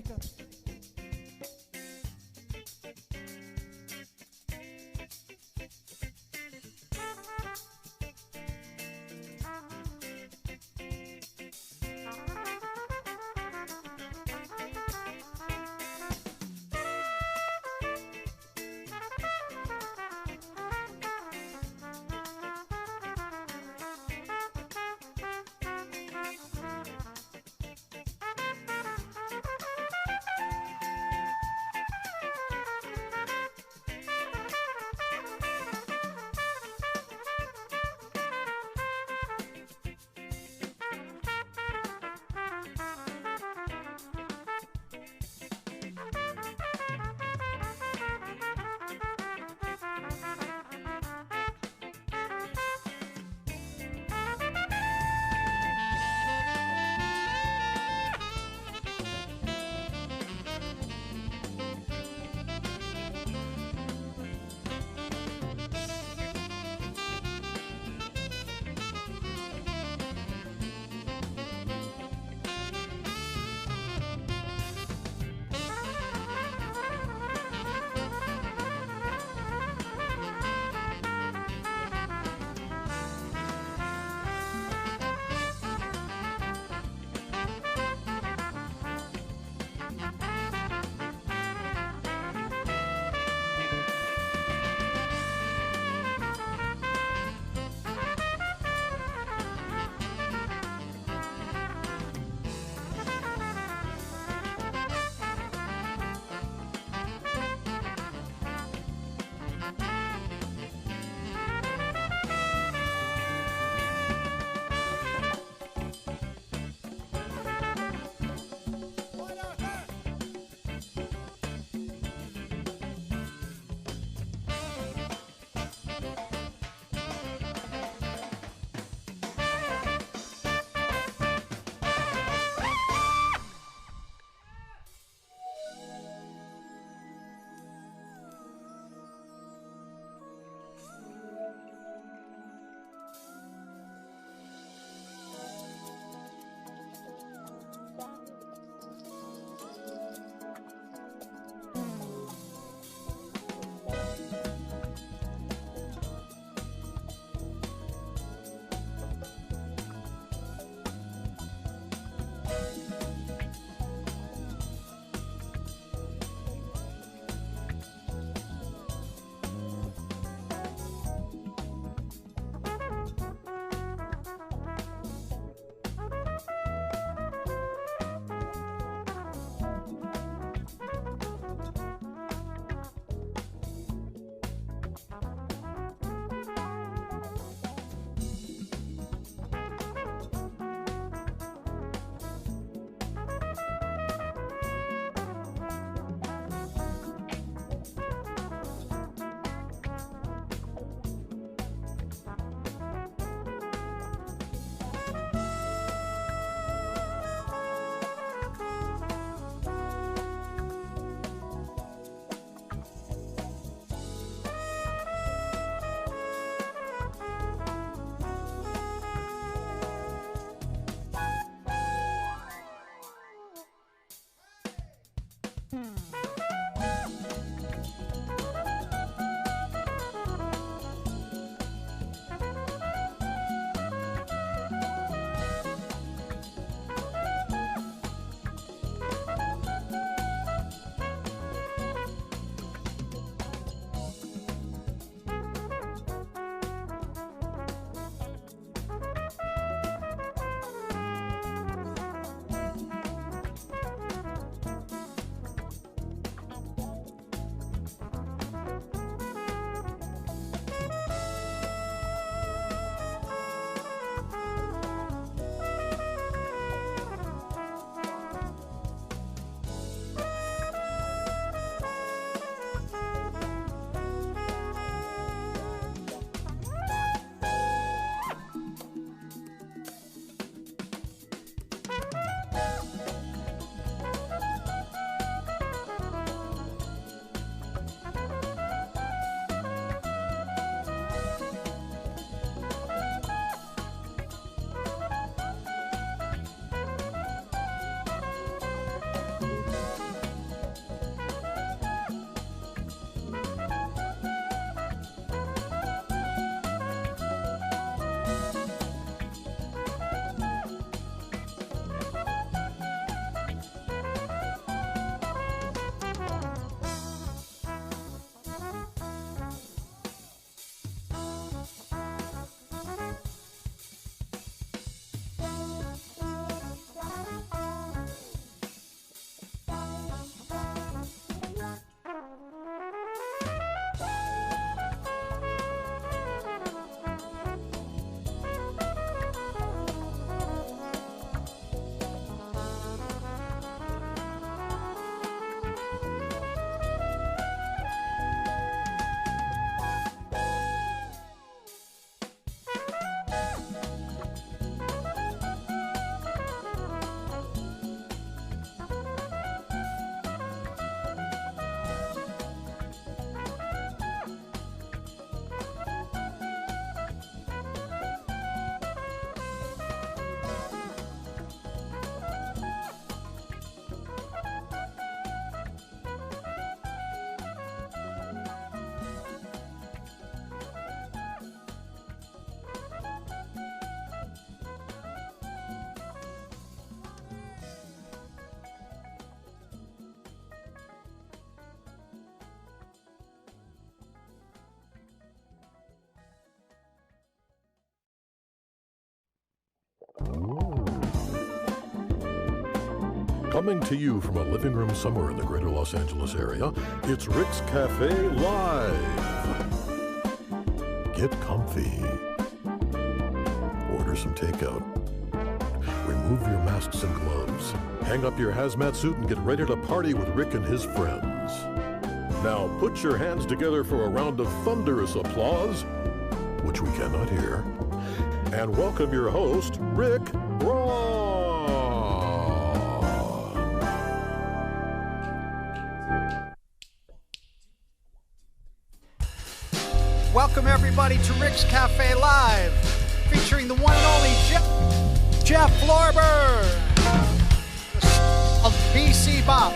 shaker. Coming to you from a living room somewhere in the greater Los Angeles area, it's Rick's Cafe Live. Get comfy. Order some takeout. Remove your masks and gloves. Hang up your hazmat suit and get ready to party with Rick and his friends. Now put your hands together for a round of thunderous applause, which we cannot hear, and welcome your host, Rick Braun. Welcome everybody to Rick's Cafe Live, featuring the one and only Jeff Lorber of BC Bop.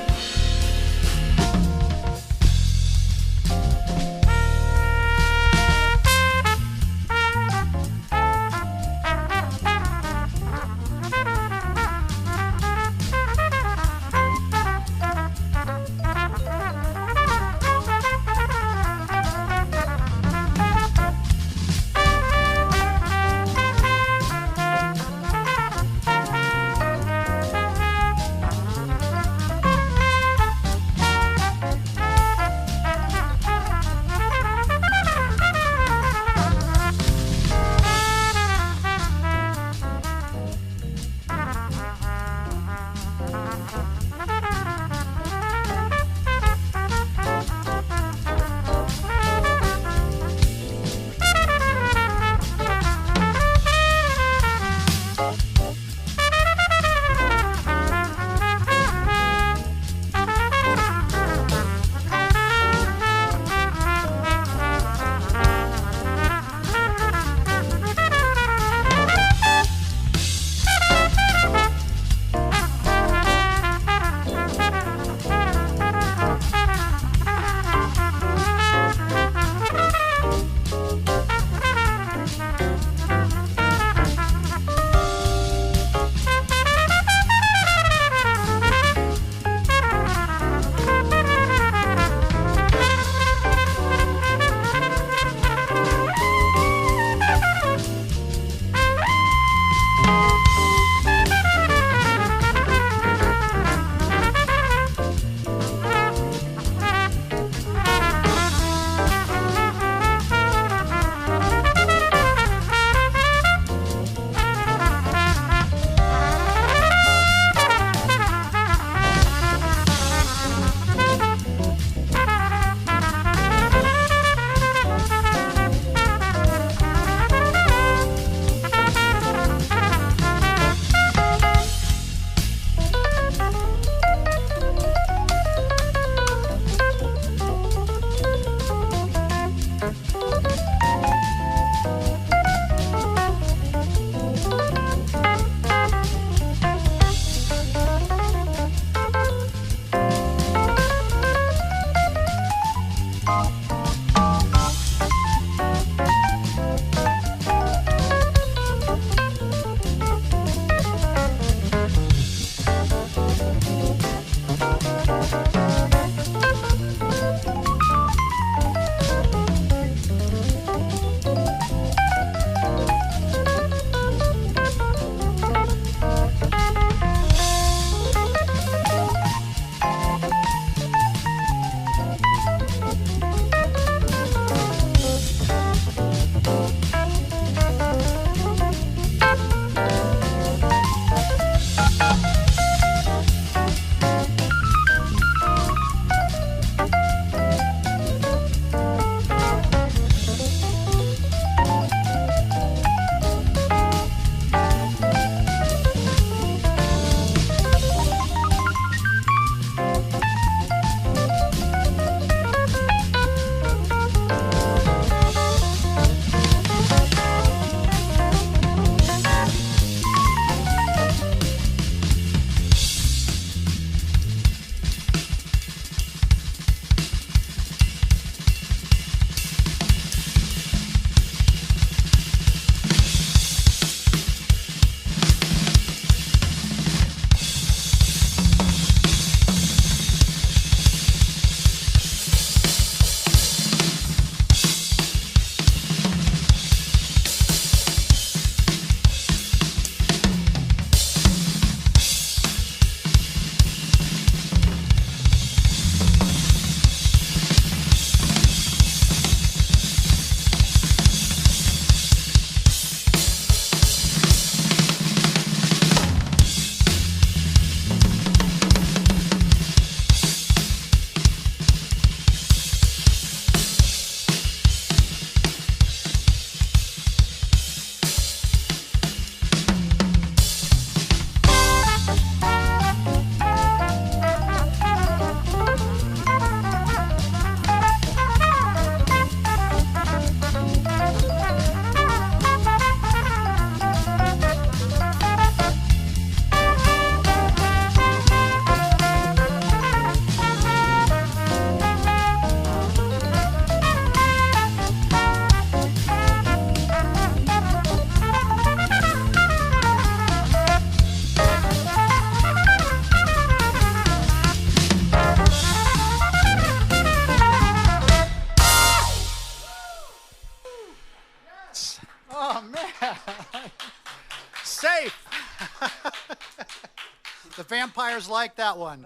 vampires like that one.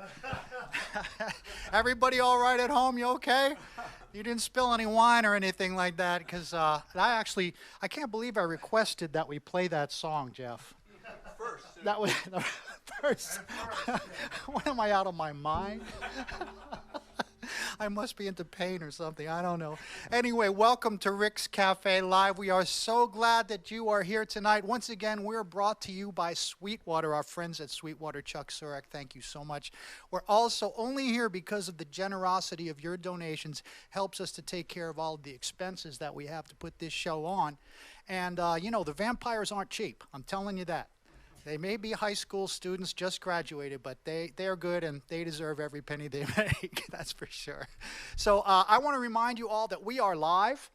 Everybody all right at home? You okay? You didn't spill any wine or anything like that? Because I can't believe I requested that we play that song, Jeff. First. That was the first. What, am I out of my mind? I must be into pain or something. I don't know. Anyway, welcome to Rick's Cafe Live. We are so glad that you are here tonight. Once again, we're brought to you by Sweetwater, our friends at Sweetwater, Chuck Surak. Thank you so much. We're also only here because of the generosity of your donations. Helps us to take care of all of the expenses that we have to put this show on. And, you know, the vampires aren't cheap. I'm telling you that. They may be high school students, just graduated, but they are good and they deserve every penny they make, that's for sure. So I want to remind you all that we are live,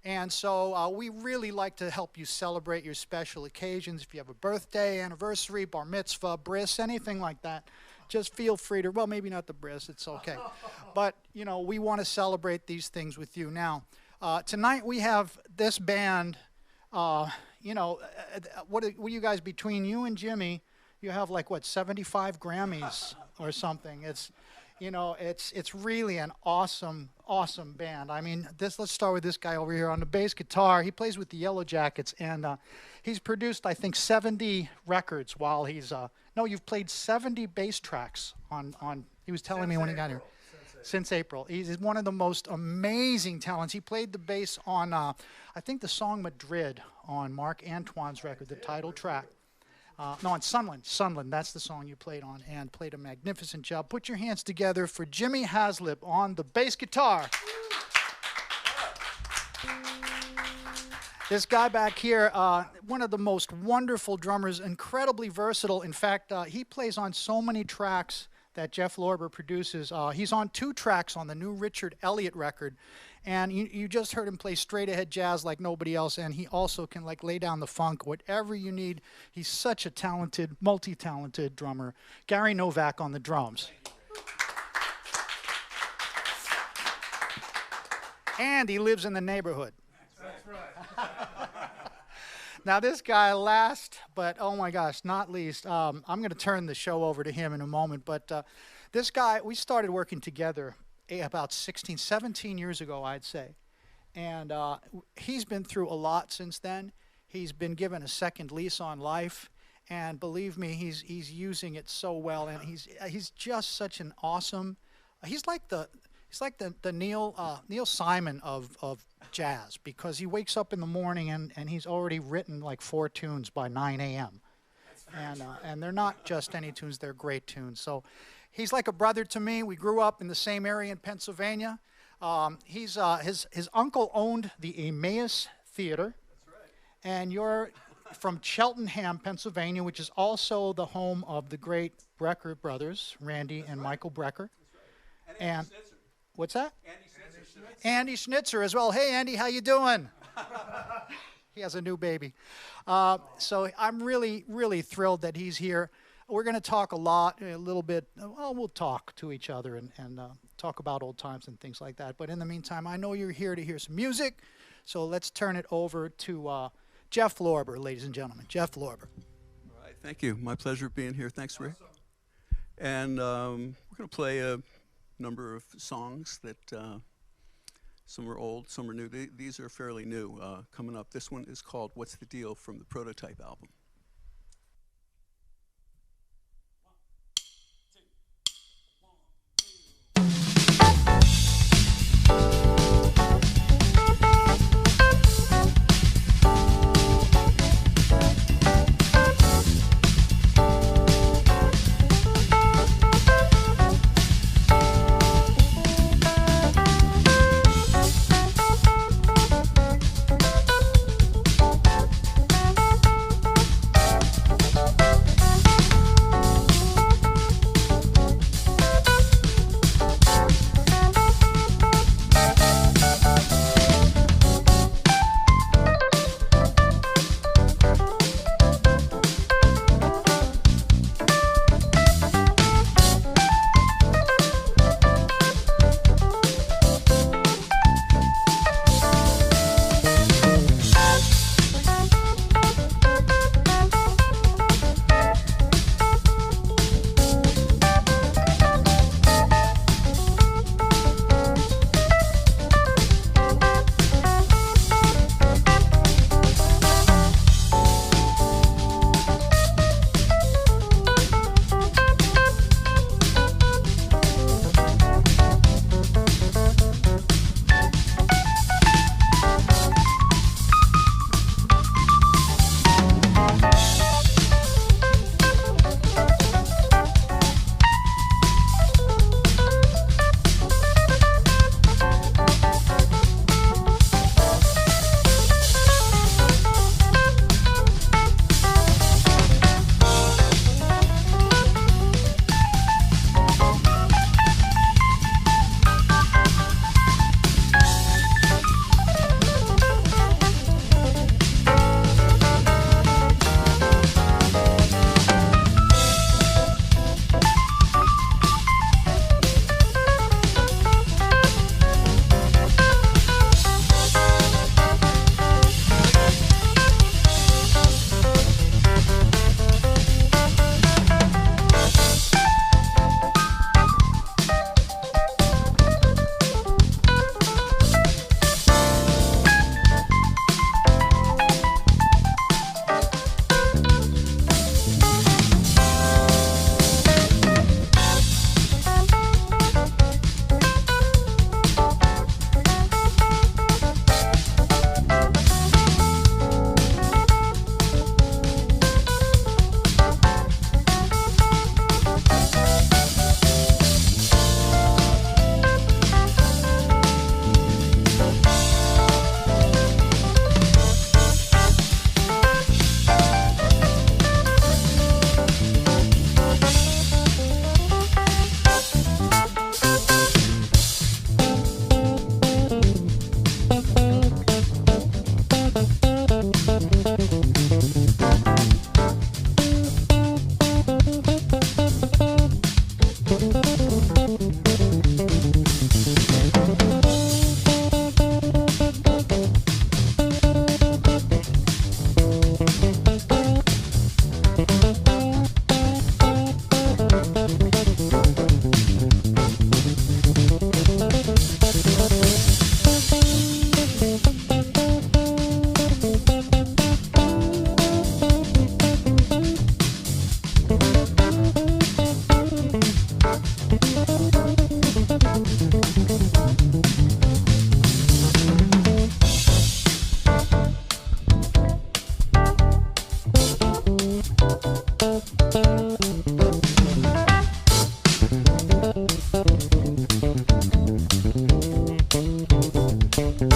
and so we really like to help you celebrate your special occasions. If you have a birthday, anniversary, bar mitzvah, bris, anything like that, just feel free to, well, maybe not the bris, it's okay. But, you know, we want to celebrate these things with you. Now, tonight we have this band. You know, what you guys, between you and Jimmy, you have like, what, 75 Grammys or something. It's, you know, it's really an awesome, awesome band. I mean, let's start with this guy over here on the bass guitar. He plays with the Yellow Jackets, and he's produced, I think, 70 records while he's, no, you've played 70 bass tracks on he was telling me when he got here. Since April. He's one of the most amazing talents. He played the bass on, I think, the song Madrid on Mark Antoine's record, the title track. No, on Sunland. Sunland, that's the song you played on, and played a magnificent job. Put your hands together for Jimmy Haslip on the bass guitar. This guy back here, one of the most wonderful drummers, incredibly versatile. In fact, he plays on so many tracks that Jeff Lorber produces. He's on 2 tracks on the new Richard Elliott record, and you just heard him play straight ahead jazz like nobody else, and he also can like lay down the funk, whatever you need. He's such a talented, multi-talented drummer. Gary Novak on the drums. And he lives in the neighborhood. That's right. Now, this guy, last, but oh my gosh, not least, I'm going to turn the show over to him in a moment, but this guy, we started working together about 16, 17 years ago, I'd say, and he's been through a lot since then. He's been given a second lease on life, and believe me, he's using it so well, and he's just such an awesome, he's like the Neil Simon of jazz, because he wakes up in the morning and he's already written like 4 tunes by 9 a.m. And they're not just any tunes, they're great tunes. So he's like a brother to me. We grew up in the same area in Pennsylvania. His uncle owned the Emmaus Theater. That's right. And you're from Cheltenham, Pennsylvania, which is also the home of the great Brecker brothers, Randy and Michael Brecker. That's right. And what's that? Andy Schnitzer as well. Hey, Andy, how you doing? He has a new baby. So I'm really, really thrilled that he's here. We're going to talk a little bit. Well, we'll talk to each other and talk about old times and things like that. But in the meantime, I know you're here to hear some music. So let's turn it over to Jeff Lorber, ladies and gentlemen. Jeff Lorber. All right, thank you. My pleasure being here. Thanks, Rick. And we're going to play a number of songs that some are old, some are new. These are fairly new coming up. This one is called What's the Deal from the Prototype album. Thank you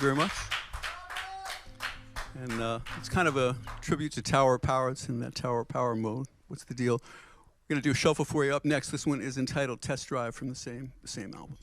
very much. And it's kind of a tribute to Tower Power. It's in that Tower Power mode. What's the deal? We're going to do a shuffle for you. Up next, this one is entitled Test Drive from the same album.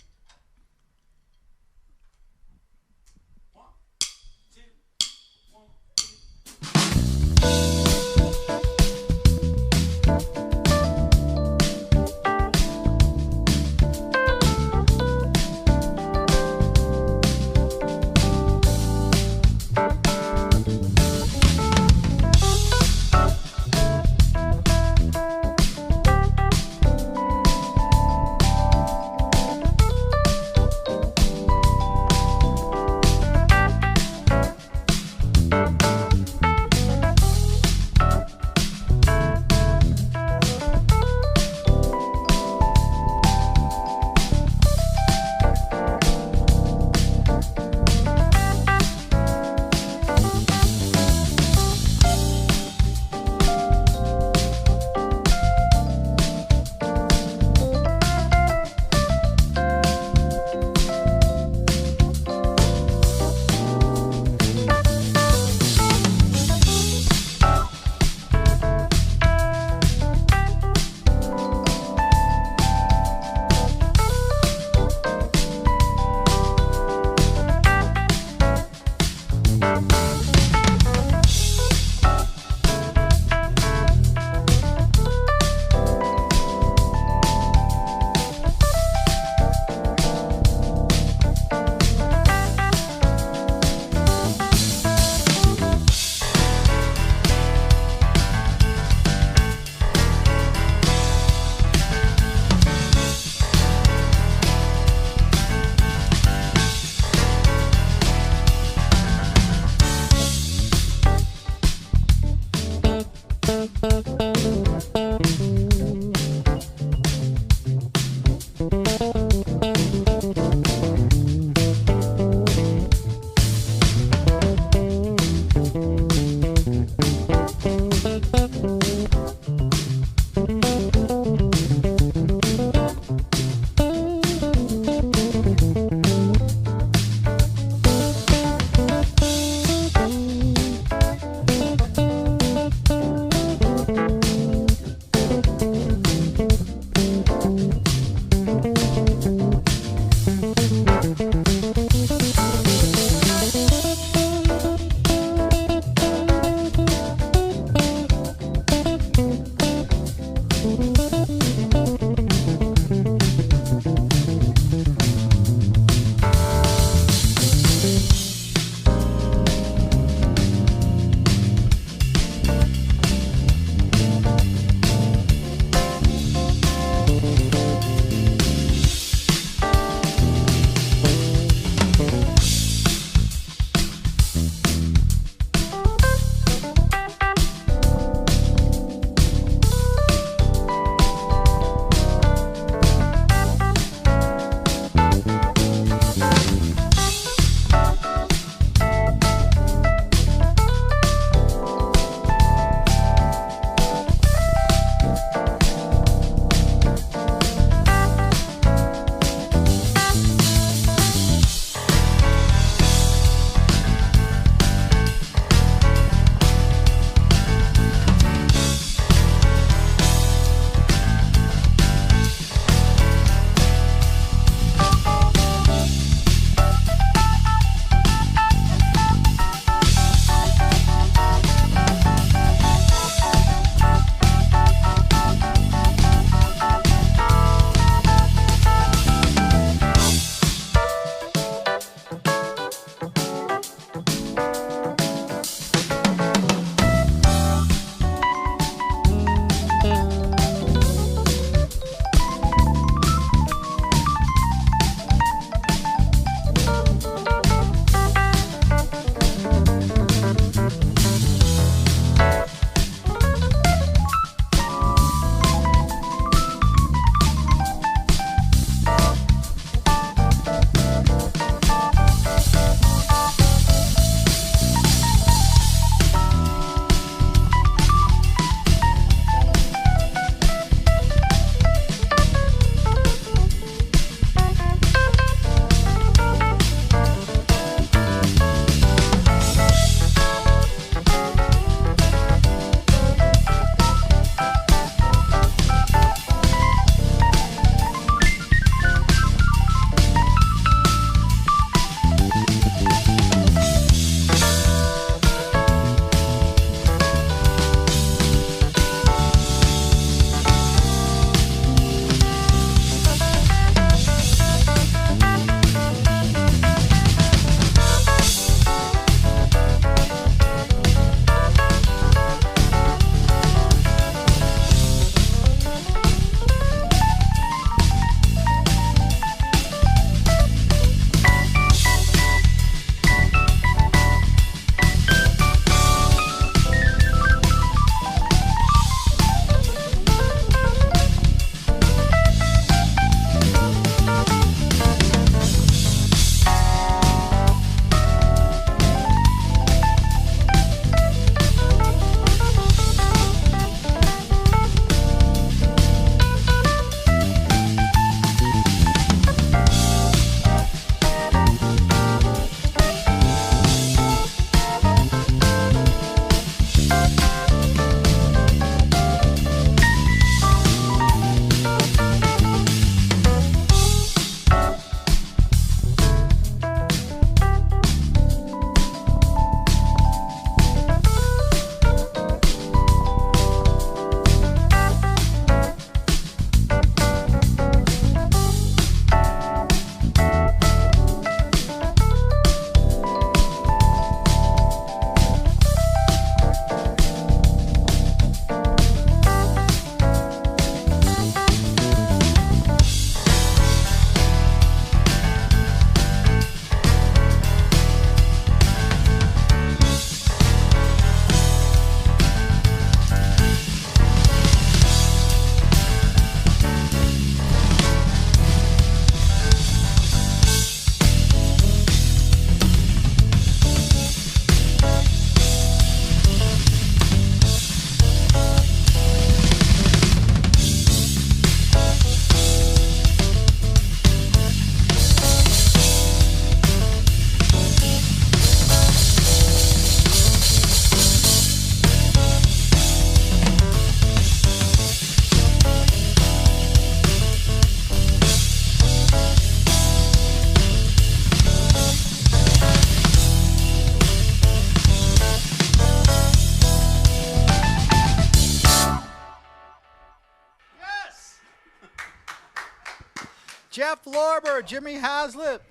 Jeff Lorber, Jimmy Haslip.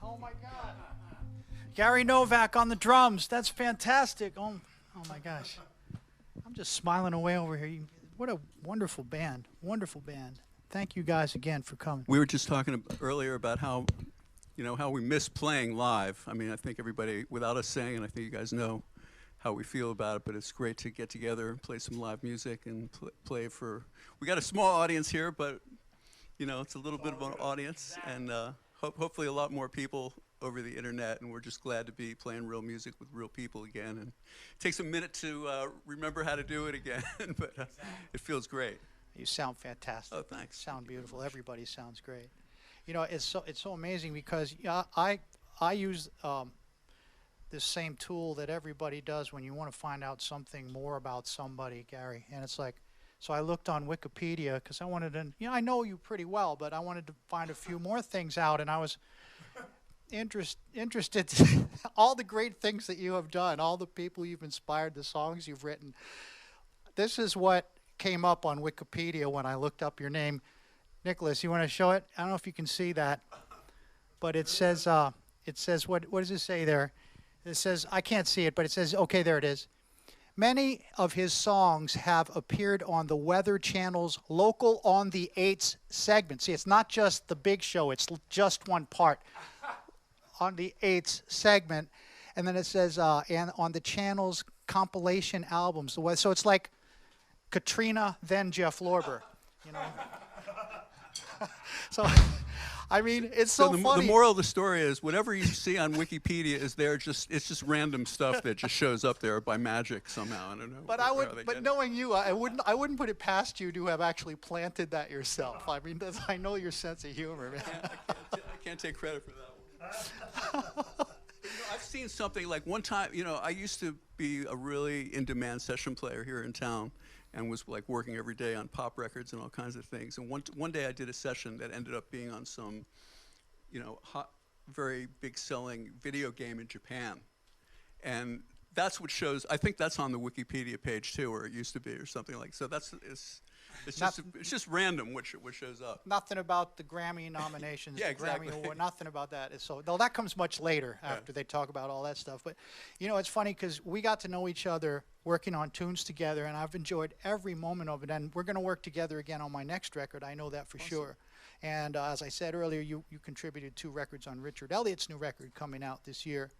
Oh my God. Gary Novak on the drums. That's fantastic. Oh my gosh. I'm just smiling away over here. What a wonderful band. Wonderful band. Thank you guys again for coming. We were just talking earlier about how, how we miss playing live. I mean, I think everybody, without us saying, and I think you guys know how we feel about it, but it's great to get together and play some live music and play for, we got a small audience here, but, it's a little bit of an audience, and hopefully a lot more people over the internet, and we're just glad to be playing real music with real people again. And it takes a minute to remember how to do it again, but it feels great. You sound fantastic. Oh, thanks. Sound beautiful. Everybody sounds great. It's so amazing because I use this same tool that everybody does when you want to find out something more about somebody, Gary. And it's like, so I looked on Wikipedia because I wanted to, I know you pretty well, but I wanted to find a few more things out, and I was interested in all the great things that you have done, all the people you've inspired, the songs you've written. This is what came up on Wikipedia when I looked up your name. Nicholas, you want to show it? I don't know if you can see that, but it says what does it say there? It says, I can't see it, but it says, okay, there it is. Many of his songs have appeared on the Weather Channel's Local on the 8s segment. See, it's not just the big show, it's just one part on the 8s segment. And then it says, and on the channel's compilation albums. So it's like Katrina, then Jeff Lorber, So, I mean, it's so funny. The moral of the story is whatever you see on Wikipedia is there. It's just random stuff that just shows up there by magic somehow. I don't know. But knowing you, I wouldn't put it past you to have actually planted that yourself. I mean, I know your sense of humor, man. I can't take credit for that one. I've seen something like one time. I used to be a really in-demand session player here in town, and was like working every day on pop records and all kinds of things. And one day I did a session that ended up being on some, hot, very big selling video game in Japan. And that's what shows, I think that's on the Wikipedia page too, or it used to be or something like, so it's just random what shows up. Nothing about the Grammy nominations, yeah, the exactly. Grammy Award, nothing about that. Though that comes much later after they talk about all that stuff. But, it's funny because we got to know each other working on tunes together, and I've enjoyed every moment of it. And we're going to work together again on my next record. I know that for sure. And as I said earlier, you contributed 2 records on Richard Elliott's new record coming out this year.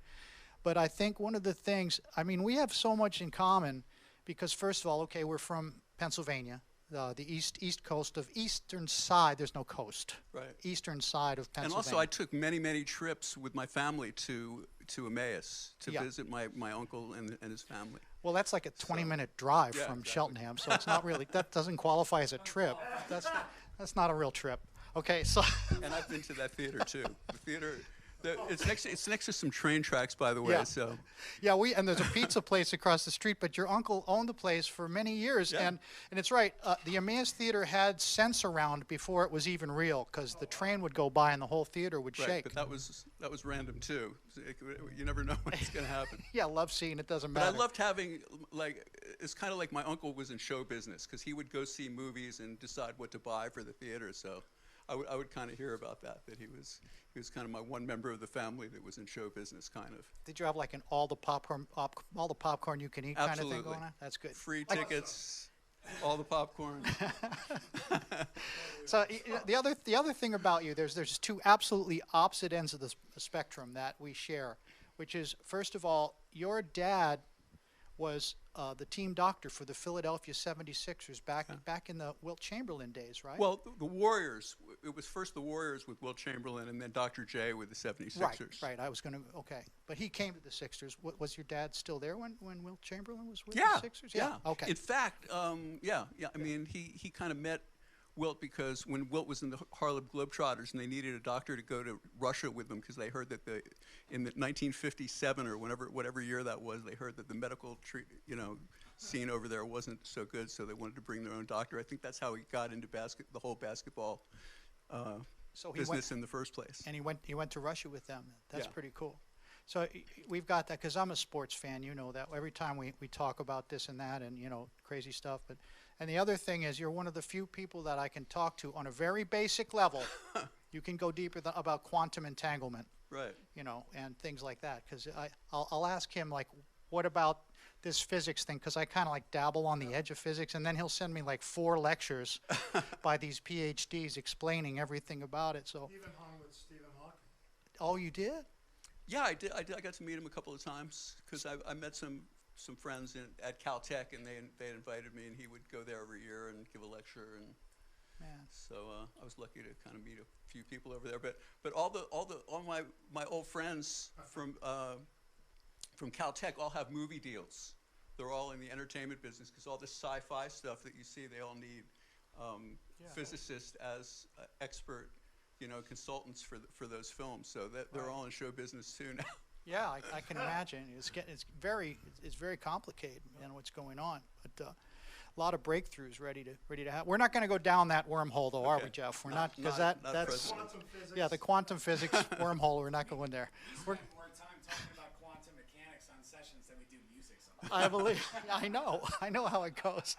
But I think one of the things, we have so much in common because, first of all, okay, we're from Pennsylvania. The east coast of eastern side. There's no coast. Right. Eastern side of Pennsylvania. And also, I took many trips with my family to Emmaus to visit my uncle and his family. Well, that's like a 20-minute drive from Cheltenham, so it's not really. That doesn't qualify as a trip. That's not a real trip. Okay, so. And I've been to that theater too. The theater. It's next to some train tracks, by the way. Yeah. So. Yeah, and there's a pizza place across the street, but your uncle owned the place for many years, and it's right. The Emmaus Theater had sense around before it was even real, because the train would go by and the whole theater would shake. But that was random too. You never know when it's going to happen. Yeah, love seeing it. Doesn't matter. But I loved having it's kind of like my uncle was in show business because he would go see movies and decide what to buy for the theater. So. I would kind of hear about that he was kind of my one member of the family that was in show business, kind of. Did you have like all the popcorn you can eat kind of thing going on? That's good. Free tickets, all the popcorn. So the other thing about you, there's 2 absolutely opposite ends of the spectrum that we share, which is, first of all, your dad was the team doctor for the Philadelphia 76ers back in the Wilt Chamberlain days, right? Well, the Warriors. It was first the Warriors with Wilt Chamberlain, and then Dr. J with the 76ers. Right. I was going to. Okay, but he came to the Sixers. Was your dad still there when Wilt Chamberlain was with the Sixers? Yeah. Okay. In fact, yeah. I mean, he kind of met Wilt because when Wilt was in the Harlem Globetrotters and they needed a doctor to go to Russia with them because they heard that in the 1957 or whatever year that was, they heard that the medical scene over there wasn't so good, so they wanted to bring their own doctor. I think that's how he got into the whole basketball business in the first place. And he went to Russia with them. That's pretty cool. So we've got that because I'm a sports fan. You know that every time we talk about this and that and crazy stuff, but And the other thing is, you're one of the few people that I can talk to on a very basic level. You can go deeper about quantum entanglement, Right. you know, and things like that. Because I'll ask him, like, what about this physics thing? Because I kind of like dabble on the edge of physics, and then he'll send me like 4 lectures by these PhDs explaining everything about it. So. Even hung with Stephen Hawking. Oh, you did? Yeah, I did. I got to meet him a couple of times because I met some friends at Caltech, and they invited me, and he would go there every year and give a lecture, and Man. so I was lucky to kind of meet a few people over there. But all my old friends from Caltech all have movie deals. They're all in the entertainment business because all this sci-fi stuff that you see, they all need physicists as expert, consultants for those films. So that they're all in show business too now. Yeah, I can imagine. It's very complicated, what's going on. But a lot of breakthroughs ready to happen. We're not going to go down that wormhole, though, are we, Jeff? We're not, because that's Quantum physics. yeah, the quantum physics wormhole. We're not going there. We spend more time talking about quantum mechanics on sessions than we do music sometimes. I believe. I know how it goes.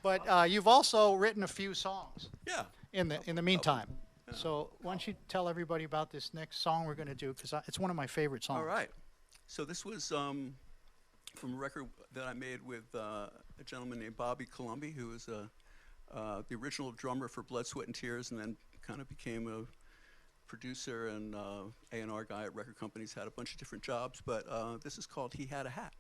But you've also written a few songs. Yeah. In the meantime. So why don't you tell everybody about this next song we're going to do, because it's one of my favorite songs. All right. So this was from a record that I made with a gentleman named Bobby Colombi, who was the original drummer for Blood, Sweat, and Tears, and then kind of became a producer and A&R guy at record companies, had a bunch of different jobs. But this is called He Had a Hat.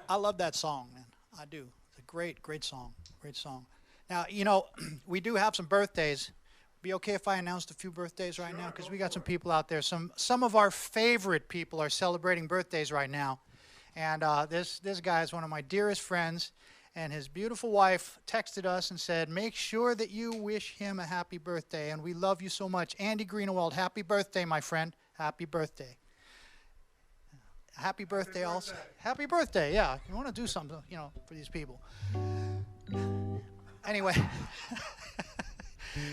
I love that song, man. I do. It's a great, great song. Great song. Now, you know, we do have some birthdays. Be okay if I announced a few birthdays right now? Because we got some people out there. Some of our favorite people are celebrating birthdays right now. And this guy is one of my dearest friends. And his beautiful wife texted us and said, make sure that you wish him a happy birthday. And we love you so much. Andy Greenewald, happy birthday, my friend. Happy birthday. Happy birthday also. Happy birthday, yeah. You want to do something, you know, for these people. Anyway.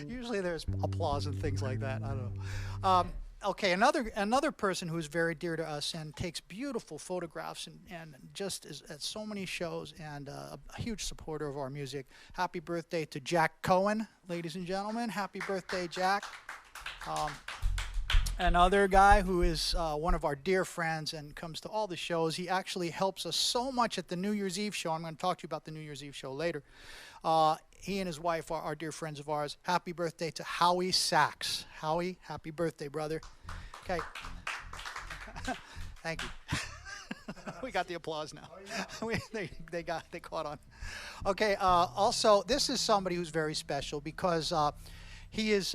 Usually there's applause and things like that. I don't know. Okay, another person who is very dear to us and takes beautiful photographs and just is at so many shows and a huge supporter of our music. Happy birthday to Jack Cohen, ladies and gentlemen. Happy birthday, Jack. Another guy who is one of our dear friends and comes to all the shows. He actually helps us so much at the New Year's Eve show. I'm going to talk to you about the New Year's Eve show later. He and his wife are dear friends of ours. Happy birthday to Howie Sachs. Howie, happy birthday, brother. Okay. Thank you. We got the applause now. They caught on. Okay. Also, this is somebody who's very special because he is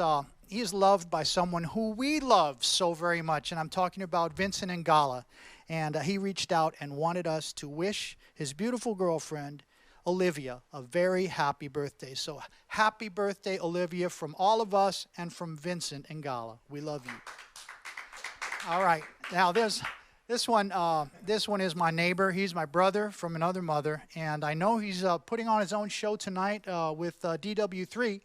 loved by someone who we love so very much, and I'm talking about Vincent Ngala. And he reached out and wanted us to wish his beautiful girlfriend, Olivia, a very happy birthday. So happy birthday, Olivia, from all of us and from Vincent Ngala. We love you. All right. Now this one is my neighbor. He's my brother from another mother, and I know he's putting on his own show tonight with DW3.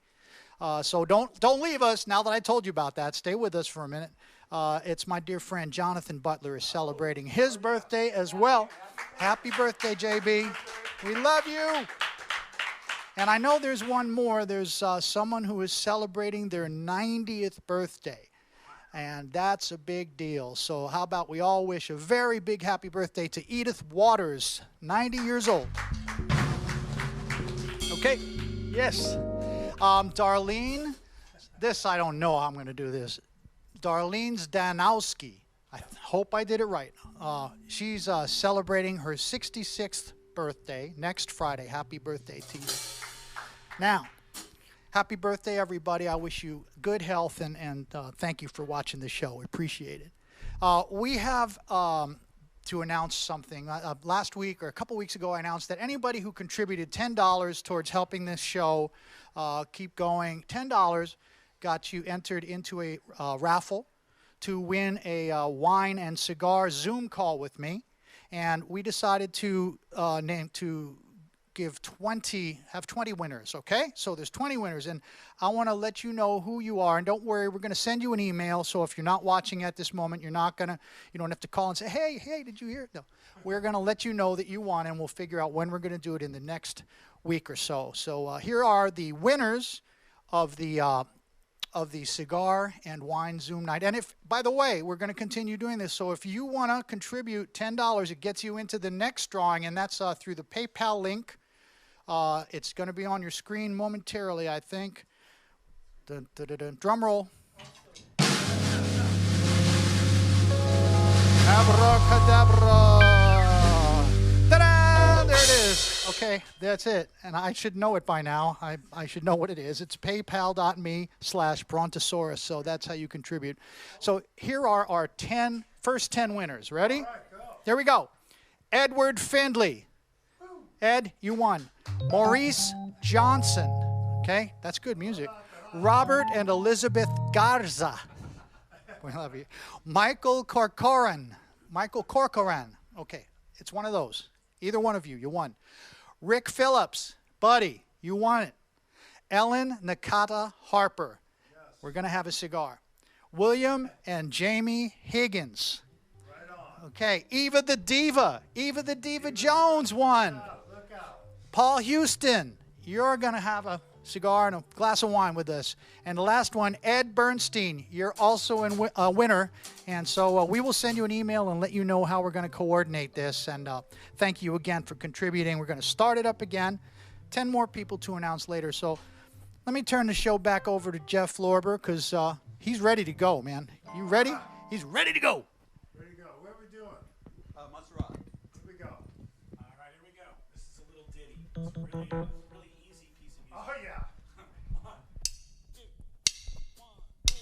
So don't leave us now that I told you about that. Stay with us for a minute. It's my dear friend Jonathan Butler is celebrating his birthday as well. Happy birthday, JB. We love you. And I know there's one more. There's someone who is celebrating their 90th birthday. And that's a big deal. So how about we all wish a very big happy birthday to Edith Waters, 90 years old. Okay? Yes. Darlene, this I don't know how I'm going to do this. Darlene Zdanowski. I hope I did it right. She's celebrating her 66th birthday next Friday. Happy birthday to you. Now, happy birthday, everybody. I wish you good health and thank you for watching the show. We appreciate it. We have to announce something. Last week or a couple weeks ago, I announced that anybody who contributed $10 towards helping this show keep going, $10 got you entered into a raffle to win a wine and cigar Zoom call with me. And we decided to have 20 winners, okay? So there's 20 winners, and I want to let you know who you are. And don't worry, we're going to send you an email. So if you're not watching at this moment, you don't have to call and say, hey, did you hear? No, we're going to let you know that you won, and we'll figure out when we're going to do it in the next week or so. So here are the winners of the cigar and wine Zoom night. And if, by the way, we're going to continue doing this. So if you want to contribute $10, it gets you into the next drawing, and that's through the PayPal link. It's going to be on your screen momentarily, I think. Dun, dun, dun, dun. Drum roll. Abracadabra. Ta-da! There it is. Okay, that's it. And I should know it by now. I should know what it is. It's paypal.me/Brontosaurus. So that's how you contribute. So here are our first 10 winners. Ready? All right, go. There we go. Edward Findley. Ed, you won. Maurice Johnson. Okay, that's good music. Robert and Elizabeth Garza. We love you. Michael Corcoran. Okay, it's one of those. Either one of you, you won. Rick Phillips. Buddy, you won it. Ellen Nakata Harper. Yes. We're going to have a cigar. William and Jamie Higgins. Right on. Okay, Eva the Diva Jones won. Look out. Paul Houston, you're going to have a cigar and a glass of wine with us. And the last one, Ed Bernstein, you're also a winner. And so we will send you an email and let you know how we're going to coordinate this. And thank you again for contributing. We're going to start it up again. 10 more people to announce later. So let me turn the show back over to Jeff Lorber because he's ready to go, man. You ready? He's ready to go. Where do you go? Where are we doing? Montserrat. Here we go. All right, here we go. This is a little ditty. It's a really easy piece of music. Oh, yeah. One, two, one, two.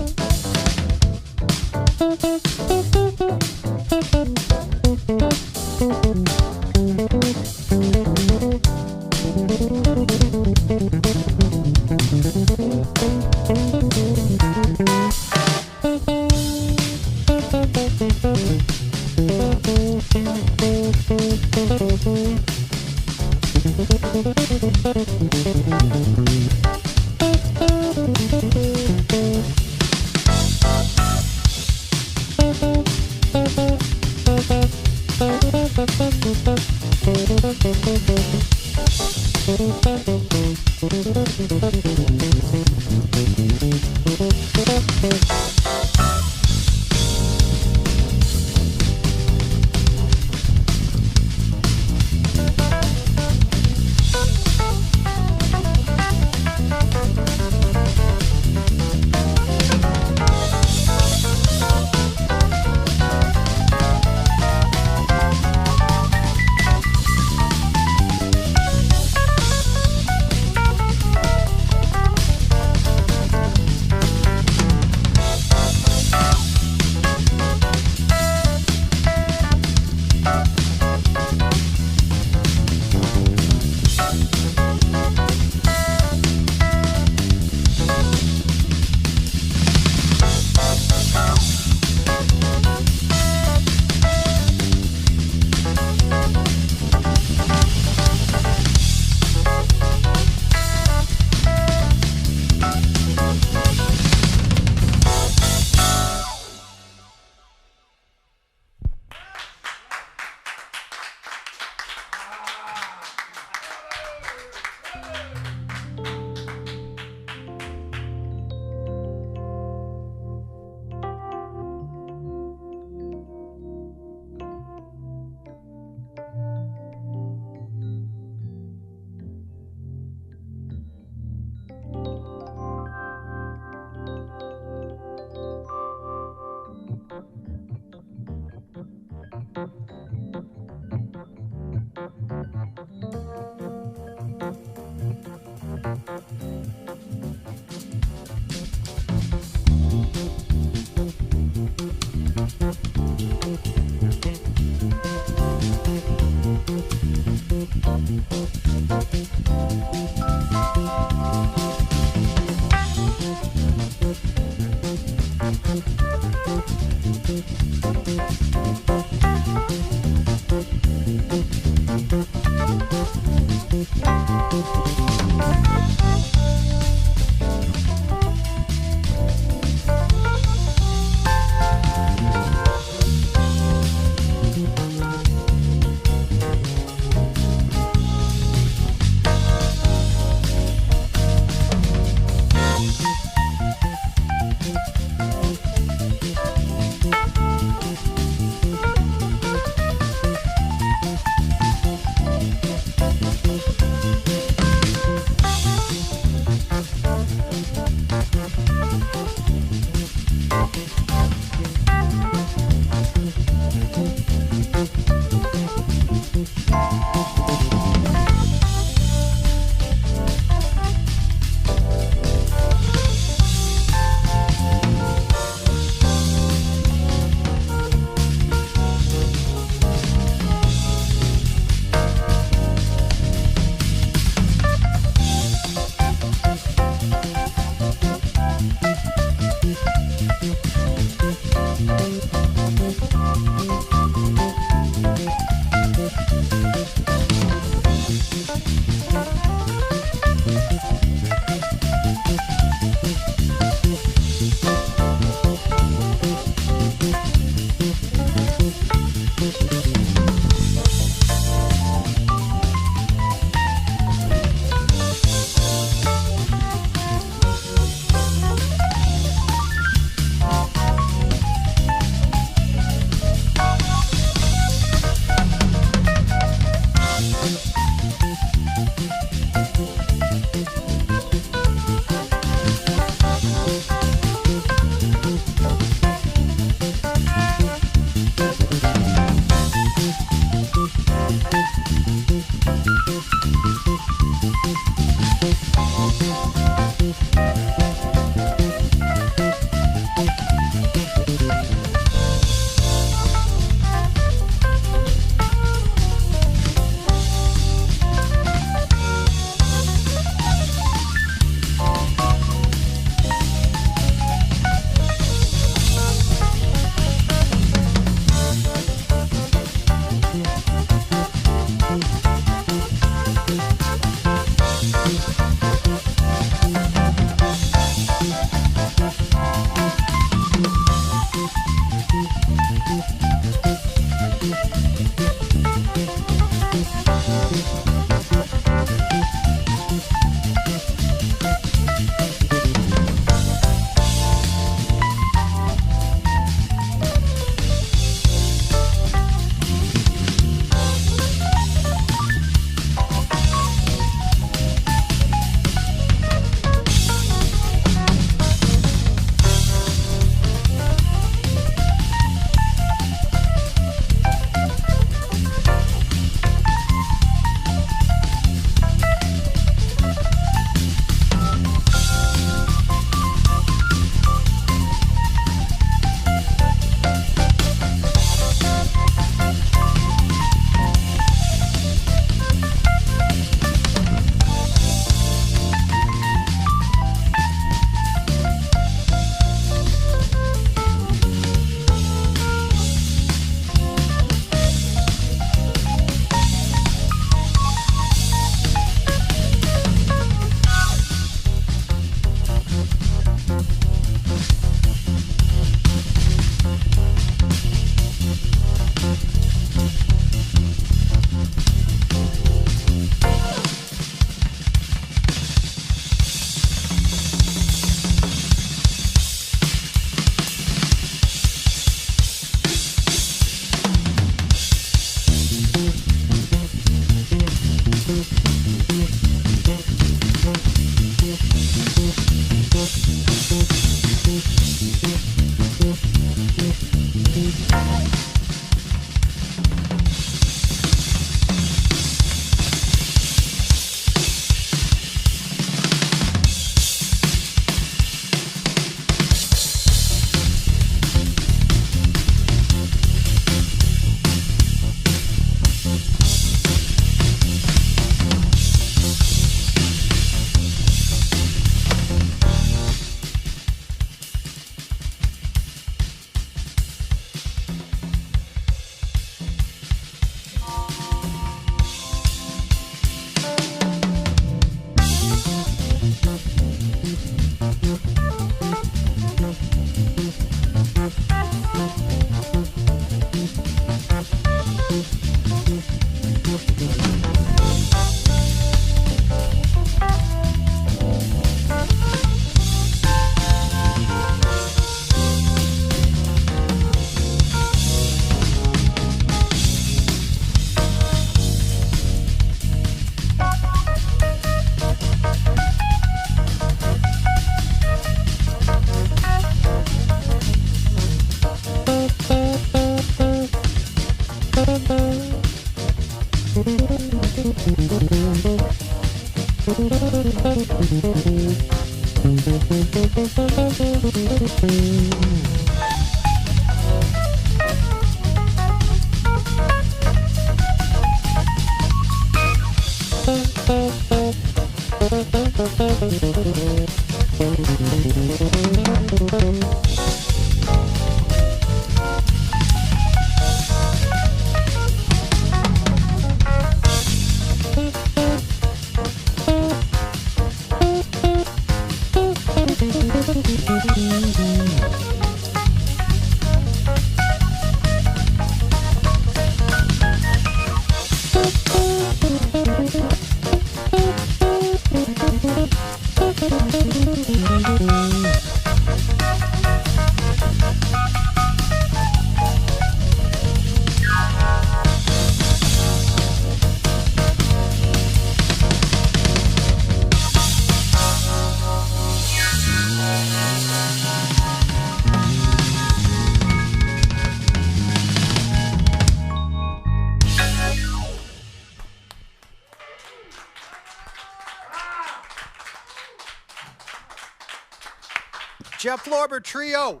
Jeff Lorber Trio.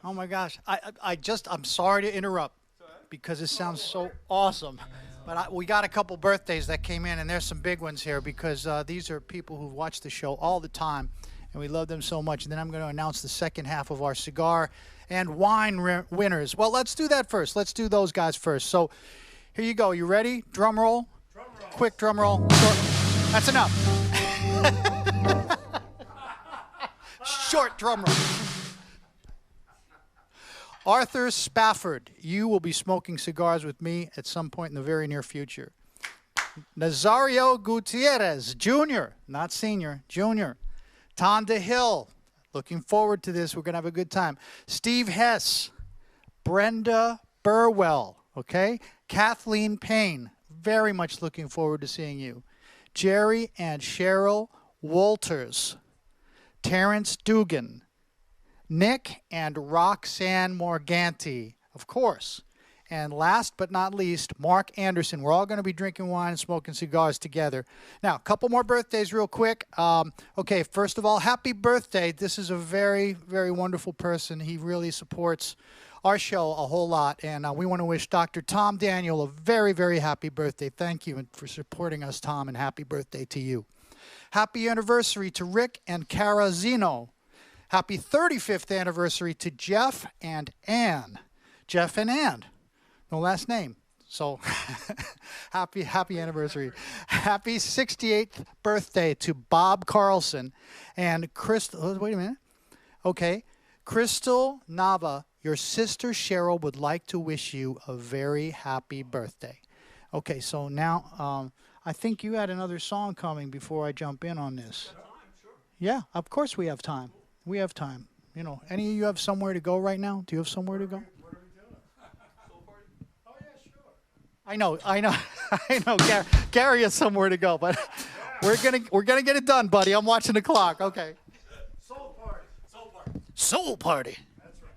Oh my gosh. I'm sorry to interrupt because it sounds so awesome. But we got a couple birthdays that came in, and there's some big ones here because these are people who watch the show all the time, and we love them so much. And then I'm going to announce the second half of our cigar and wine winners. Well, let's do that first. Let's do those guys first. So here you go. You ready? Drum roll. Drum roll. Quick drum roll. That's enough. Short drum roll. Arthur Spafford, you will be smoking cigars with me at some point in the very near future. Nazario Gutierrez, Jr., not senior, junior. Tonda Hill, looking forward to this. We're going to have a good time. Steve Hess, Brenda Burwell, okay? Kathleen Payne, very much looking forward to seeing you. Jerry and Cheryl Walters. Terrence Dugan, Nick and Roxanne Morganti, of course. And last but not least, Mark Anderson. We're all going to be drinking wine and smoking cigars together. Now, a couple more birthdays real quick. Okay, first of all, happy birthday. This is a very, very wonderful person. He really supports our show a whole lot. And we want to wish Dr. Tom Daniel a very, very happy birthday. Thank you for supporting us, Tom, and happy birthday to you. Happy anniversary to Rick and Cara Zeno. Happy 35th anniversary to Jeff and Ann. Jeff and Ann. No last name. So happy anniversary. Happy 68th birthday to Bob Carlson and Crystal. Wait a minute. Okay. Crystal Nava, your sister Cheryl would like to wish you a very happy birthday. Okay, so now I think you had another song coming before I jump in on this. Yeah, of course we have time. We have time. You know, any of you have somewhere to go right now? Do you have somewhere to go? What are we doing? Soul party? Oh, yeah, sure. I know. I know. Gary has somewhere to go, but we're gonna get it done, buddy. I'm watching the clock. Okay. Soul party. Soul party. Soul party. That's right.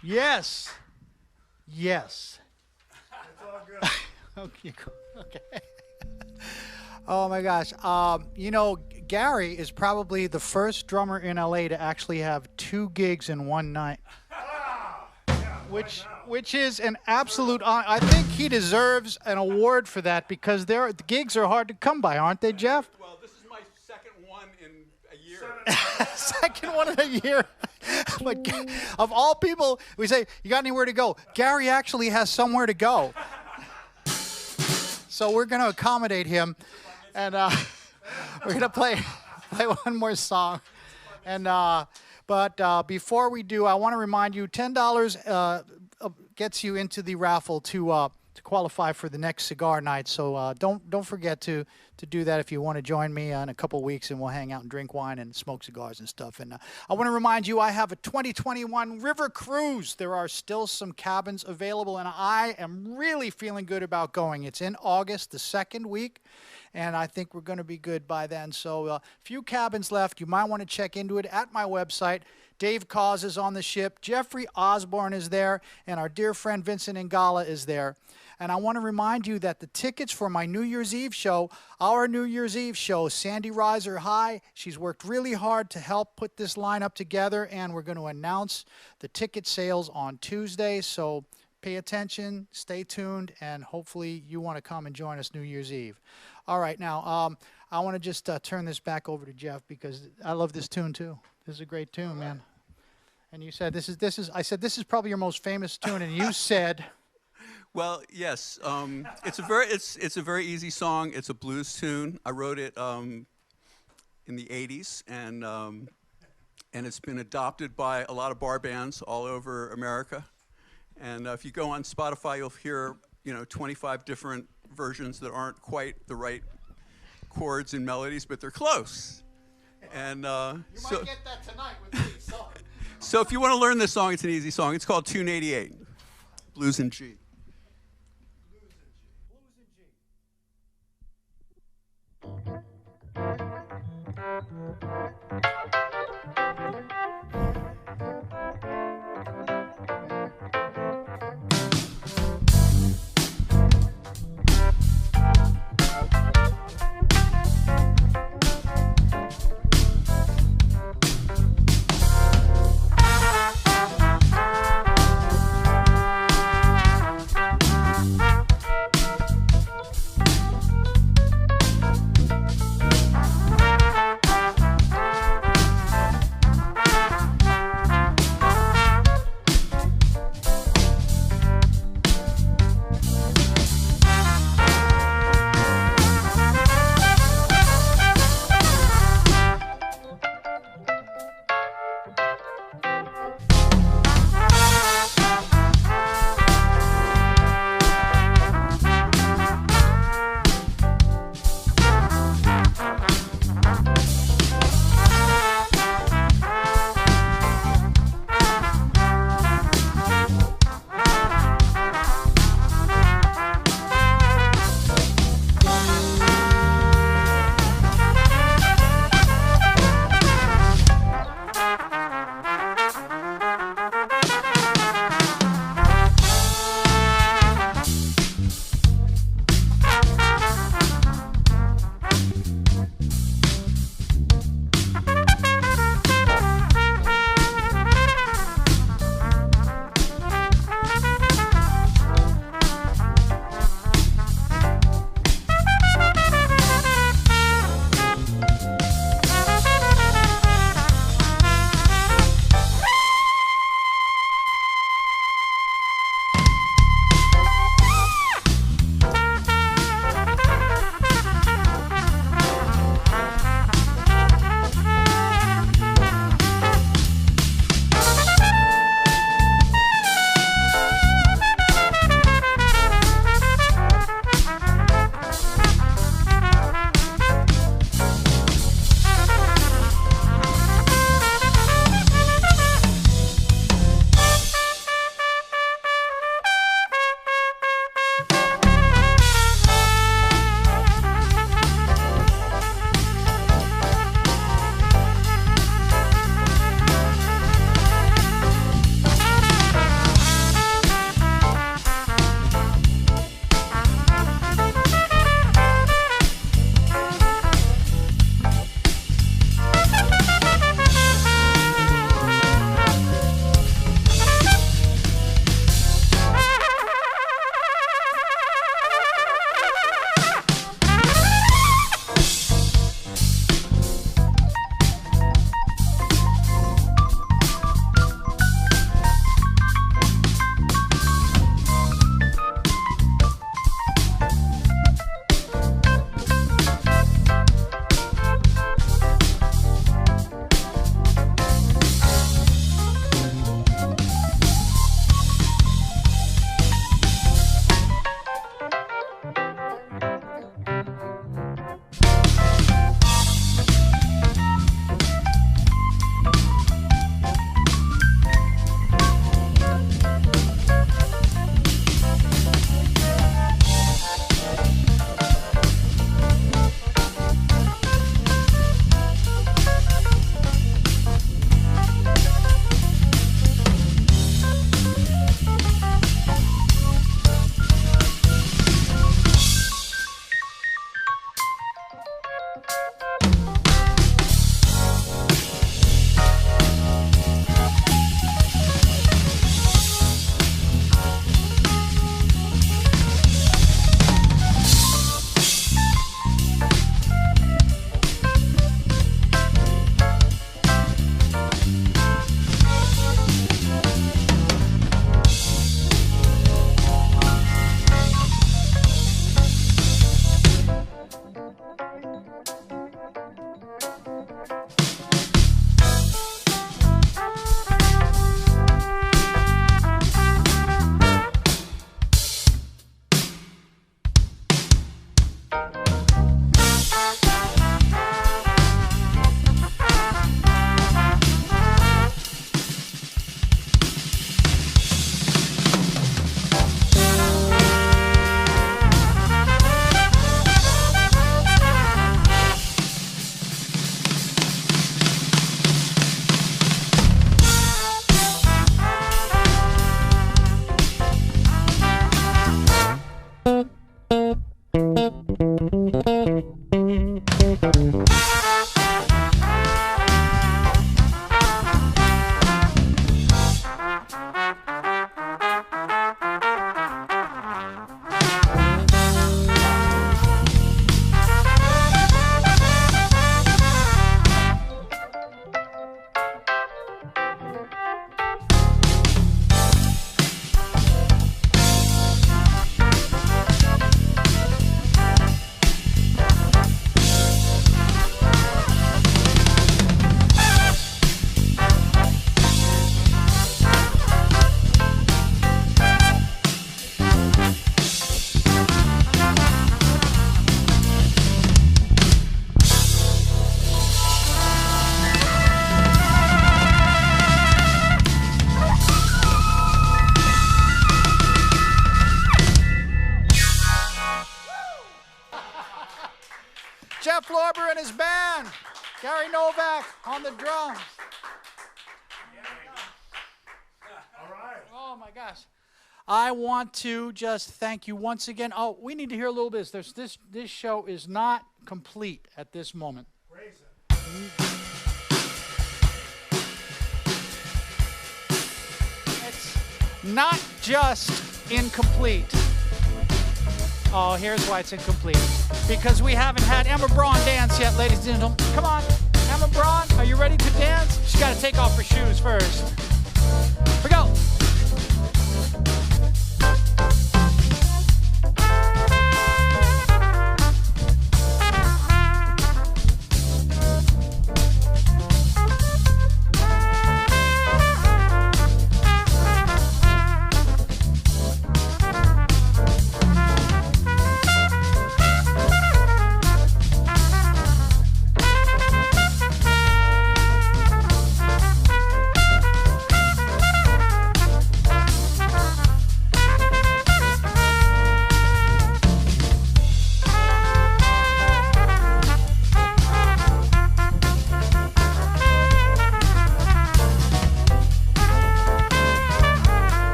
Yes. Yes. It's all good. Okay. Okay. Oh my gosh. You know, Gary is probably the first drummer in LA to actually have 2 gigs in one night. Which is an absolute honor. I think he deserves an award for that because the gigs are hard to come by, aren't they, Jeff? Well, this is my second one in a year. Second one in a year. But of all people, we say, you got anywhere to go? Gary actually has somewhere to go. So we're going to accommodate him. And we're going to play one more song. And but before we do, I want to remind you, $10 gets you into the raffle to qualify for the next cigar night. So don't forget to do that if you want to join me in a couple weeks, and we'll hang out and drink wine and smoke cigars and stuff. And I want to remind you, I have a 2021 River Cruise. There are still some cabins available, and I am really feeling good about going. It's in August, the second week, and I think we're going to be good by then. So a few cabins left. You might want to check into it at my website. Dave Cause is on the ship. Jeffrey Osborne is there, and our dear friend Vincent Ingala is there. And I want to remind you that the tickets for my New Year's Eve show, our New Year's Eve show, Sandy Riser High, she's worked really hard to help put this lineup together, and we're going to announce the ticket sales on Tuesday. So pay attention, stay tuned, and hopefully you want to come and join us New Year's Eve. All right, now I want to just turn this back over to Jeff because I love this tune too. This is a great tune, man. And you said this is. I said this is probably your most famous tune, and you said. Well, yes, it's a very easy song. It's a blues tune. I wrote it in the '80s, and it's been adopted by a lot of bar bands all over America. And if you go on Spotify, you'll hear 25 different versions that aren't quite the right chords and melodies, but they're close. And You might get that tonight with me. So if you want to learn this song, it's an easy song. It's called Tune 88, Blues in G. Jeff Lorber and his band. Gary Novak on the drums. All right. Oh my gosh. I want to just thank you once again. Oh, we need to hear a little bit. This show is not complete at this moment. Raise it. It's not just incomplete. Oh, here's why it's incomplete. Because we haven't had Emma Braun dance yet, ladies and gentlemen. Come on, Emma Braun, are you ready to dance? She's got to take off her shoes first. Here we go.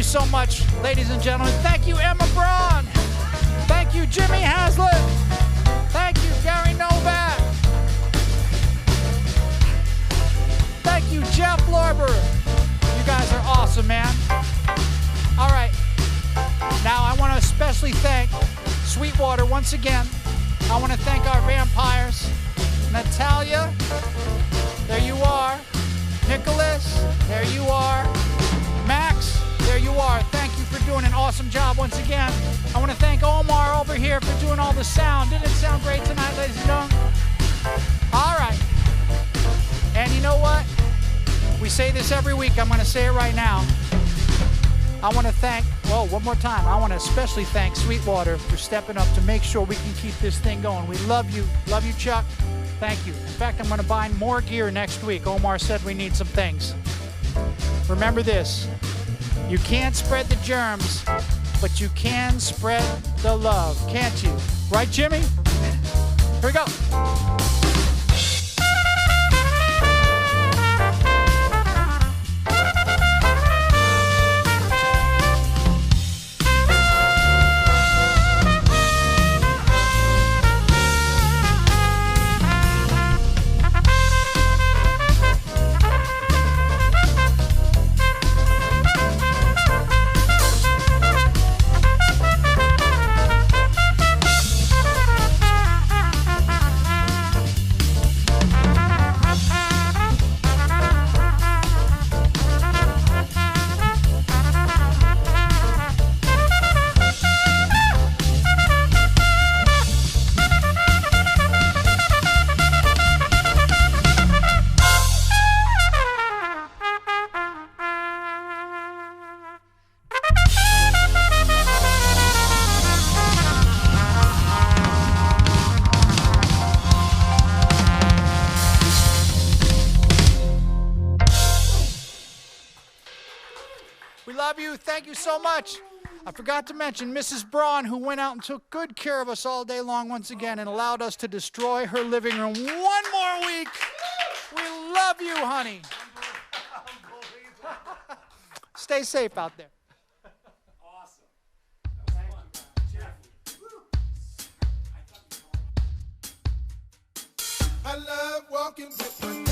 So much, ladies and gentlemen. Thank you, Emma Braun. Thank you, Jimmy Haslett. Thank you, Gary Novak. Thank you, Jeff Lorber. You guys are awesome, man. All right. Now I want to especially thank Sweetwater once again. I want to thank our vampires. Natalia, there you are. Nicholas, there you are. Max, there you are. Thank you for doing an awesome job once again. I want to thank Omar over here for doing all the sound. Didn't it sound great tonight, ladies and gentlemen? All right. And you know what? We say this every week. I'm going to say it right now. I want to thank, well, one more time. I want to especially thank Sweetwater for stepping up to make sure we can keep this thing going. We love you. Love you, Chuck. Thank you. In fact, I'm going to buy more gear next week. Omar said we need some things. Remember this. You can't spread the germs, but you can spread the love, can't you? Right, Jimmy? Here we go. Thank you so much. I forgot to mention Mrs. Braun, who went out and took good care of us all day long once again and allowed us to destroy her living room one more week. We love you, honey. Stay safe out there. Awesome. That was fun. Jeff. I love walking with my